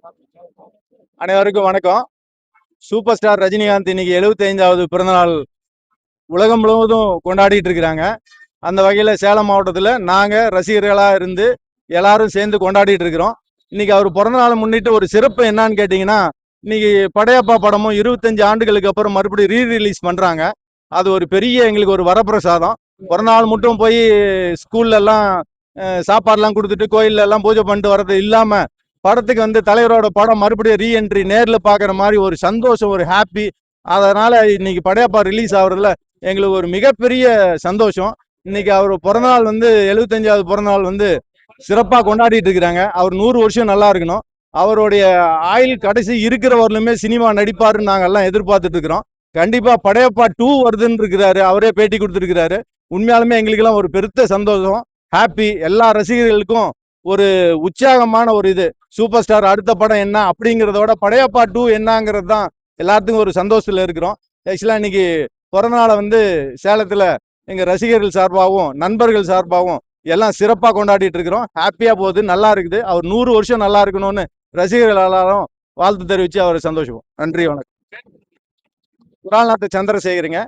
அனைவருக்கும் வணக்கம். Super star Rajinikanth இன்னைக்கு 75வது பிறந்தநாள் உலகம் முழுவதும் கொண்டாடிட்டு இருக்கிறாங்க. அந்த வகையில சேலம் மாவட்டத்தில் நாங்க ரசிகர்களா இருந்து எல்லாரும் சேர்ந்து கொண்டாடிட்டு இருக்கிறோம். இன்னைக்கு அவர் பிறந்தநாளை முன்னிட்டு ஒரு சிறப்பு என்னன்னு கேட்டீங்கன்னா, இன்னைக்கு படையப்பா படமும் 25 ஆண்டுகளுக்கு அப்புறம் மறுபடியும் ரீரிலீஸ் பண்றாங்க. அது ஒரு பெரிய எங்களுக்கு ஒரு வரப்பிரசாதம். பிறந்தநாள் மட்டும் போய் ஸ்கூல்ல எல்லாம் சாப்பாடுலாம் கொடுத்துட்டு கோயில்ல எல்லாம் பூஜை பண்ணிட்டு வர்றது இல்லாம படத்துக்கு வந்து தலைவரோட படம் மறுபடியும் ரீஎன்ட்ரி நேர்ல பாக்குற மாதிரி ஒரு சந்தோஷம், ஒரு ஹாப்பி. அதனால இன்னைக்கு படையப்பா ரிலீஸ் ஆகுறதுல எங்களுக்கு ஒரு மிகப்பெரிய சந்தோஷம். இன்னைக்கு அவர் பிறந்தநாள் வந்து 75வது பிறந்தநாள் வந்து சிறப்பா கொண்டாடிட்டு இருக்கிறாங்க. அவர் 100 வருஷம் நல்லா இருக்கணும். அவருடைய ஆயுள் கடைசி இருக்கிறவர்களுமே சினிமா நடிப்பாருன்னு நாங்க எல்லாம் எதிர்பார்த்துட்டு இருக்கிறோம். கண்டிப்பா படையப்பா 2 வருதுன்னு இருக்கிறாரு. அவரே பேட்டி கொடுத்துருக்கிறாரு. உண்மையாலுமே எங்களுக்கு எல்லாம் ஒரு பெருத்த சந்தோஷம், ஹாப்பி. எல்லா ரசிகர்களுக்கும் ஒரு உற்சாகமான ஒரு இது. சூப்பர் ஸ்டார் அடுத்த படம் என்ன அப்படிங்கிறதோட படையப்பா 2 என்னங்கிறது தான் எல்லாத்துக்கும் ஒரு சந்தோஷத்துல இருக்கிறோம். ஆக்சுவலா இன்னைக்கு பிறந்தநாளை வந்து சேலத்துல எங்க ரசிகர்கள் சார்பாகவும் நண்பர்கள் சார்பாகவும் எல்லாம் சிறப்பா கொண்டாடிட்டு இருக்கிறோம். ஹாப்பியா போகுது, நல்லா இருக்குது. அவர் 100 வருஷம் நல்லா இருக்கணும்னு ரசிகர்கள் எல்லாரும் வாழ்த்து தெரிவிச்சு அவரை சந்தோஷம். நன்றி, வணக்கம். குரால்நாத் சந்திரசேகருங்க.